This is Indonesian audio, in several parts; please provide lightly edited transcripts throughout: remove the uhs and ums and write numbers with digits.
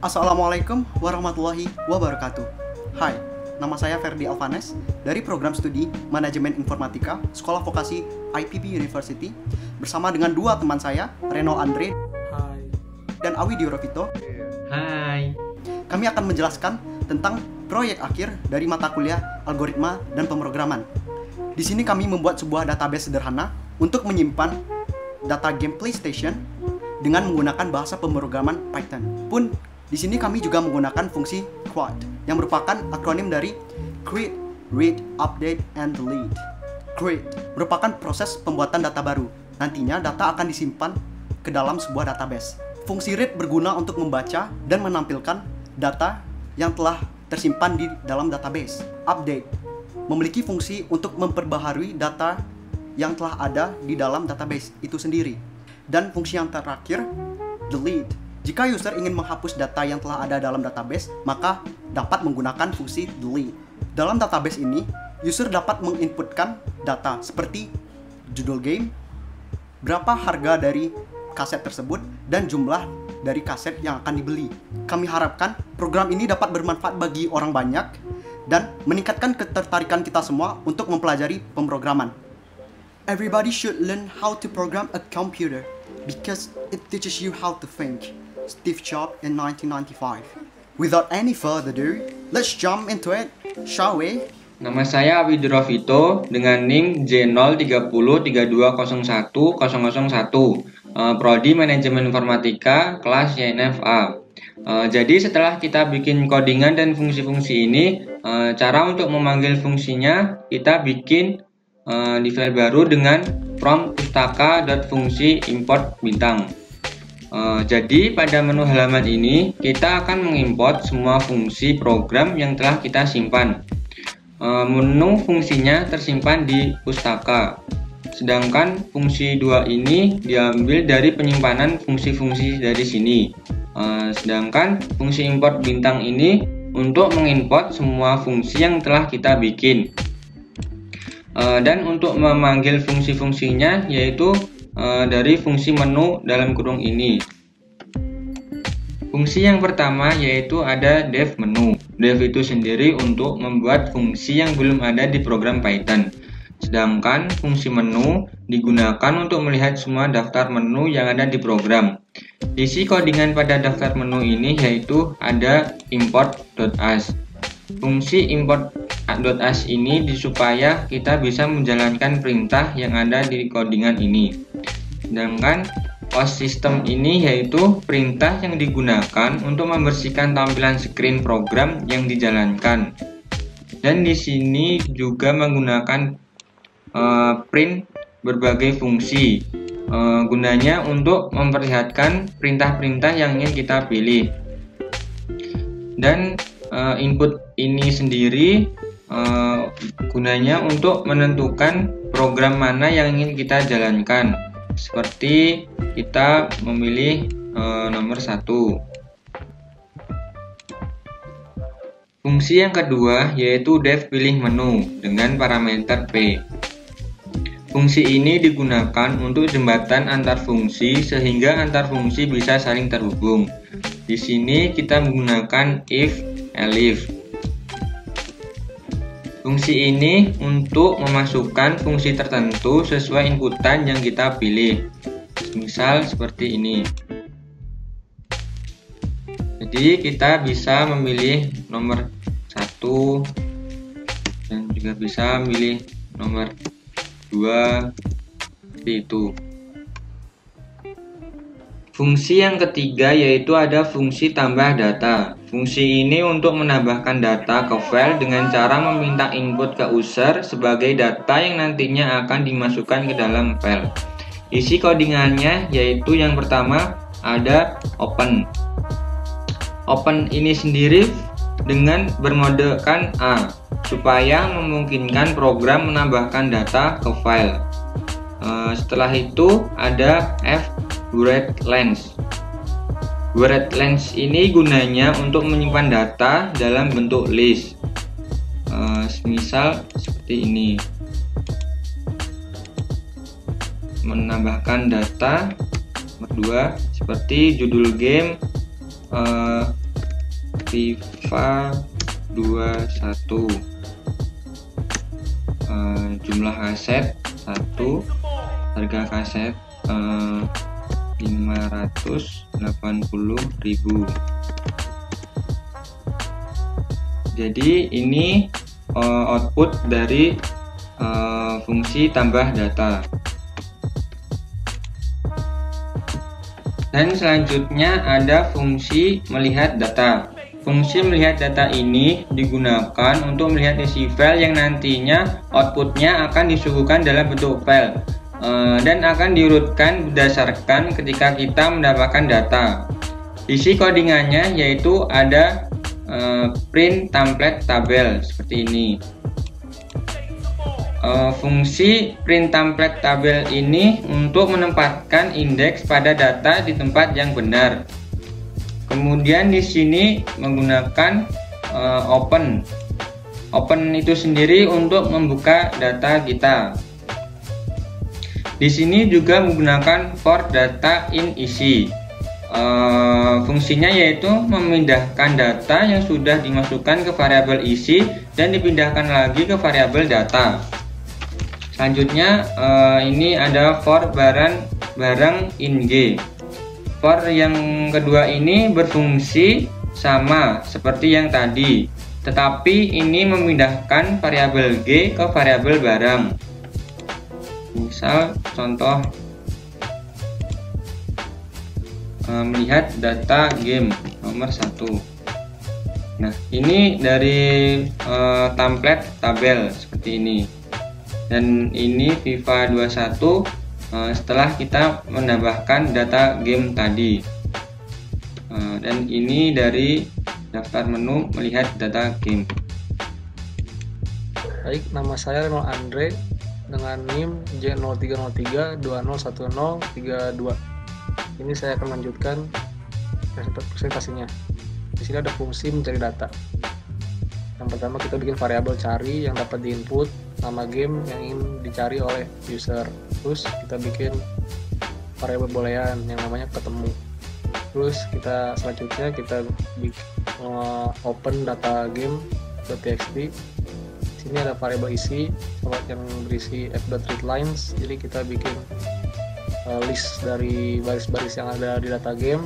Assalamualaikum warahmatullahi wabarakatuh. Hai, nama saya Ferdi Alvanes dari program studi Manajemen Informatika Sekolah Vokasi IPB University bersama dengan dua teman saya, Reno Andre Hai. dan Awi Diorovito. Hai. Kami akan menjelaskan tentang proyek akhir dari mata kuliah Algoritma dan Pemrograman. Di sini kami membuat sebuah database sederhana untuk menyimpan data game PlayStation dengan menggunakan bahasa pemrograman Python. Di sini kami juga menggunakan fungsi CRUD yang merupakan akronim dari Create, Read, Update, and Delete. Create merupakan proses pembuatan data baru. Nantinya data akan disimpan ke dalam sebuah database. Fungsi read berguna untuk membaca dan menampilkan data yang telah tersimpan di dalam database. Update memiliki fungsi untuk memperbaharui data yang telah ada di dalam database itu sendiri. Dan fungsi yang terakhir, delete. Jika user ingin menghapus data yang telah ada dalam database, maka dapat menggunakan fungsi delete. Dalam database ini, user dapat menginputkan data seperti judul game, berapa harga dari kaset tersebut, dan jumlah dari kaset yang akan dibeli. Kami harapkan program ini dapat bermanfaat bagi orang banyak dan meningkatkan ketertarikan kita semua untuk mempelajari pemrograman. Everybody should learn how to program a computer because it teaches you how to think. Steve Jobs in 1995. Without any further ado, let's jump into it, shall we? Nama saya Awi Diorovito dengan NIM J03032010001, Prodi Manajemen Informatika kelas YNFA. Jadi setelah kita bikin codingan dan fungsi-fungsi ini, cara untuk memanggil fungsinya kita bikin di file baru dengan prompt pustaka.fungsi import bintang. Jadi pada menu halaman ini kita akan mengimport semua fungsi program yang telah kita simpan. Menu fungsinya tersimpan di pustaka. Sedangkan fungsi 2 ini diambil dari penyimpanan fungsi-fungsi dari sini. Sedangkan fungsi import bintang ini untuk mengimport semua fungsi yang telah kita bikin. Dan untuk memanggil fungsi-fungsinya yaitu dari fungsi menu dalam kurung ini. Fungsi yang pertama yaitu ada dev menu. Dev itu sendiri untuk membuat fungsi yang belum ada di program Python. Sedangkan fungsi menu digunakan untuk melihat semua daftar menu yang ada di program. Isi codingan pada daftar menu ini yaitu ada import.as. Fungsi import.as ini supaya kita bisa menjalankan perintah yang ada di codingan ini. Sedangkan OS system ini yaitu perintah yang digunakan untuk membersihkan tampilan screen program yang dijalankan. Dan di sini juga menggunakan print berbagai fungsi. Gunanya untuk memperlihatkan perintah-perintah yang ingin kita pilih. Dan input ini sendiri gunanya untuk menentukan program mana yang ingin kita jalankan. Seperti kita memilih nomor 1. Fungsi yang kedua yaitu dev pilih menu dengan parameter P. Fungsi ini digunakan untuk jembatan antar fungsi sehingga antar fungsi bisa saling terhubung. Di sini kita menggunakan if, elif. Fungsi ini untuk memasukkan fungsi tertentu sesuai inputan yang kita pilih. Misal seperti ini. Jadi kita bisa memilih nomor 1 dan juga bisa memilih nomor 2 seperti itu. Fungsi yang ketiga yaitu ada fungsi tambah data. Fungsi ini untuk menambahkan data ke file dengan cara meminta input ke user sebagai data yang nantinya akan dimasukkan ke dalam file. Isi codingannya yaitu yang pertama ada open. Open ini sendiri dengan bermodekan A supaya memungkinkan program menambahkan data ke file. Setelah itu ada F, read length. Word length ini gunanya untuk menyimpan data dalam bentuk list. Misal seperti ini, menambahkan data nomor 2 seperti judul game FIFA 21, jumlah kaset 1, harga kaset 580.000. Jadi ini output dari fungsi tambah data. Dan selanjutnya ada fungsi melihat data. Fungsi melihat data ini digunakan untuk melihat isi file yang nantinya outputnya akan disuguhkan dalam bentuk file dan akan diurutkan berdasarkan ketika kita mendapatkan data. Isi codingannya yaitu ada print template tabel seperti ini. Fungsi print template tabel ini untuk menempatkan indeks pada data di tempat yang benar. Kemudian di sini menggunakan open. Open itu sendiri untuk membuka data kita. Di sini juga menggunakan for data in isi. Fungsinya yaitu memindahkan data yang sudah dimasukkan ke variabel isi dan dipindahkan lagi ke variabel data. Selanjutnya ini ada for barang in G. For yang kedua ini berfungsi sama seperti yang tadi, tetapi ini memindahkan variabel G ke variabel barang. Misal contoh melihat data game nomor 1. Nah, ini dari template tabel seperti ini. Dan ini FIFA 21 setelah kita menambahkan data game tadi. Dan ini dari daftar menu melihat data game. Baik, nama saya Reno Andre dengan NIM J0303201032. Ini saya akan lanjutkan presentasinya. Di sini ada fungsi mencari data. Yang pertama kita bikin variabel cari yang dapat diinput nama game yang ingin dicari oleh user. Terus kita bikin variabel boolean yang namanya ketemu. Terus selanjutnya kita open data game.txt. Sini ada variabel isi yang berisi f.readlines. Jadi kita bikin list dari baris-baris yang ada di data game.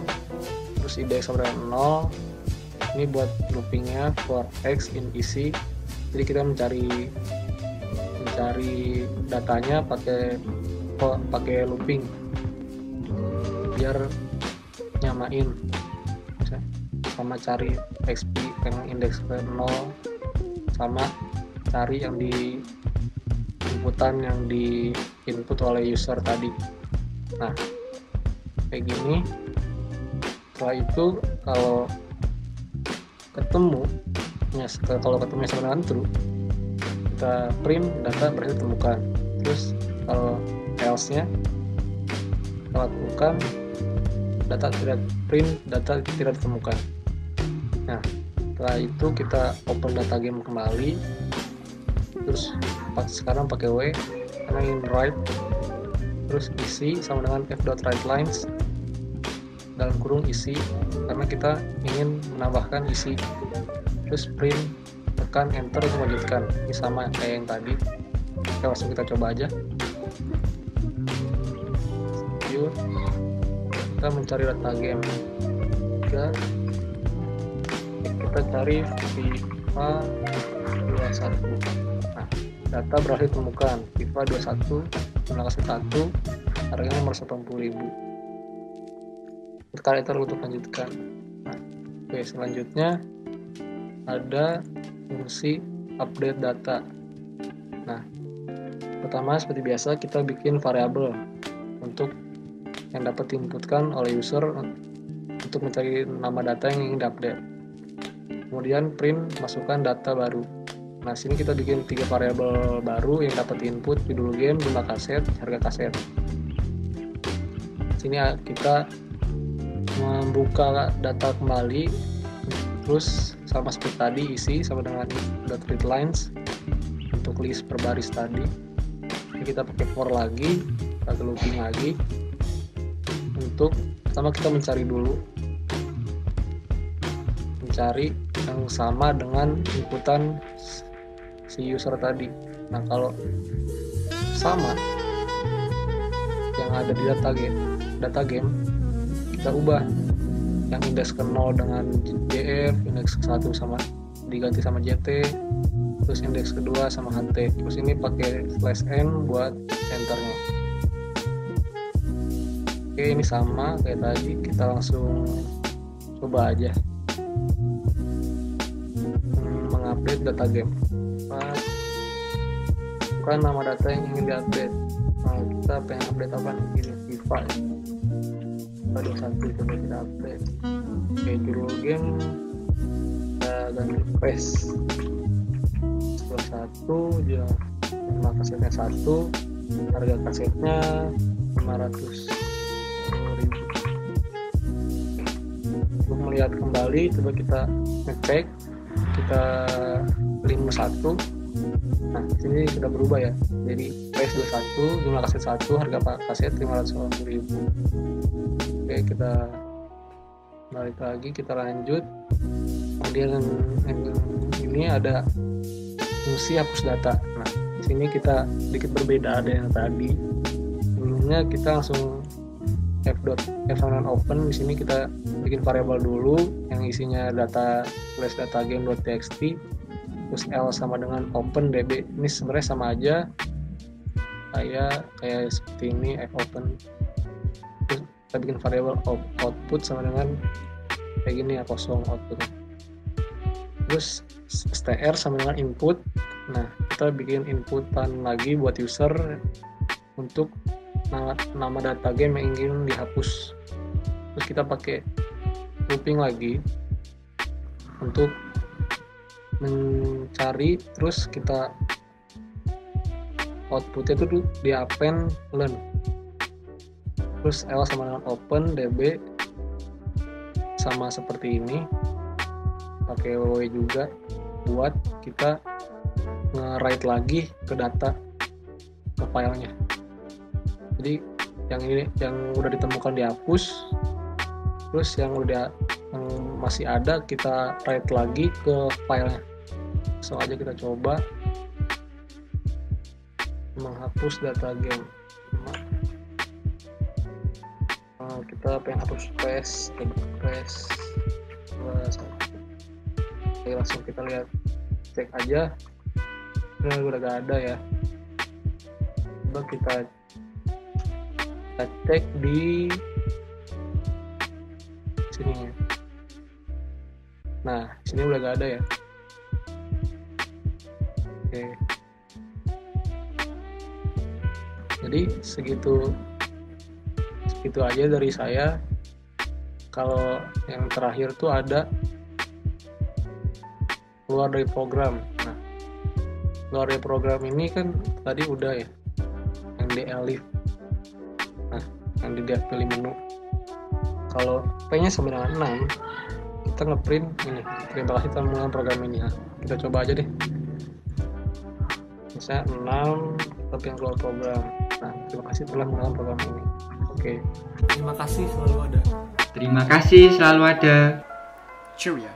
Terus index sama dengan 0. Ini buat loopingnya for x in isi. Jadi kita mencari datanya pakai looping biar nyamain, sama cari xp yang indeks ke 0 sama cari yang di inputan yang di input oleh user tadi. Nah, kayak gini. Setelah itu kalau ketemunya sama dengan true, kita print data berhasil ditemukan. Terus kalau else-nya kalau temukan data tidak ditemukan. Nah, setelah itu kita open data game kembali. Terus sekarang pakai w karena ingin write. Terus isi sama dengan f.writelines dalam kurung isi karena kita ingin menambahkan isi. Terus print, tekan enter untuk melanjutkan. Ini sama kayak yang tadi. Langsung kita coba aja. Yuk, kita mencari data game. Kita cari FIFA 21. Nah, data berhasil ditemukan. FIFA 21 jumlah kaset 1, harganya nomor 80.000. Tekan enter untuk lanjutkan. Nah, oke, selanjutnya ada fungsi update data. Nah, pertama seperti biasa kita bikin variabel untuk yang dapat diinputkan oleh user untuk mencari nama data yang ingin diupdate. Kemudian print masukkan data baru. Nah, sini kita bikin 3 variabel baru yang dapat diinput: judul game, jumlah kaset, harga kaset. Sini kita membuka data kembali, terus sama seperti tadi isi sama dengan .readlines untuk list per baris tadi. Ini kita pakai for lagi, kita looping lagi. Untuk pertama kita mencari yang sama dengan inputan si user tadi. Nah kalau sama yang ada di data game kita ubah, yang indeks ke 0 dengan JF, indeks ke 1 sama diganti sama JT, terus indeks kedua sama HT, terus ini pakai /n buat enternya. Oke, ini sama kayak tadi, kita langsung coba aja mengupdate data game. Bukan nama data yang ingin diupdate. Nah, kita pengen update apa nih? Ini FIFA ya. Ada satu coba kita update. Oke, judul game ganti PES 1, jumlah kasetnya 1, harga kasetnya 500.000. Untuk melihat kembali, coba kita ngecek, kita link 1. Nah, sini sudah berubah ya. Jadi PES 21, jumlah kaset 1, harga kaset 580.000. Oke, kita balik lagi, kita lanjut. Kemudian ini ada fungsi hapus data. Nah, di sini kita sedikit berbeda ada yang tadi. Sebelumnya kita langsung f.open. Di sini kita bikin variabel dulu yang isinya data /datagame.txt, terus L sama dengan open db. Ini sebenarnya sama aja kayak seperti ini, fopen. Terus kita bikin variabel output sama dengan kayak gini ya, kosong outputnya. Terus str sama dengan input. Nah, kita bikin inputan lagi buat user untuk nama data game yang ingin dihapus. Terus kita pakai looping lagi untuk mencari, terus kita outputnya itu di append learn. Terus L sama dengan open db, sama seperti ini, pakai ww juga buat kita nge-write lagi ke data, ke filenya. Jadi yang ini yang udah ditemukan dihapus, terus yang masih ada kita write lagi ke filenya. So aja kita coba menghapus data game. Kita pengen hapus PES. Oke, langsung kita lihat, cek aja. Udah gak ada ya. Coba kita cek di sini ya. Nah, sini udah gak ada ya. Oke. Jadi segitu aja dari saya. Kalau yang terakhir tuh ada keluar dari program. Nah, keluar dari program ini kan tadi udah ya, yang di elif. Nah, yang di pilih menu. Kalau P-nya sama dengan 6, kita ngeprint ini. Terima kasih telah menggunakan program ini. Nah, kita coba aja deh. Misalnya 6, tapi yang keluar program. Nah, terima kasih telah menggunakan program ini. Oke. Terima kasih, selalu ada. Terima kasih, selalu ada. Cheerio.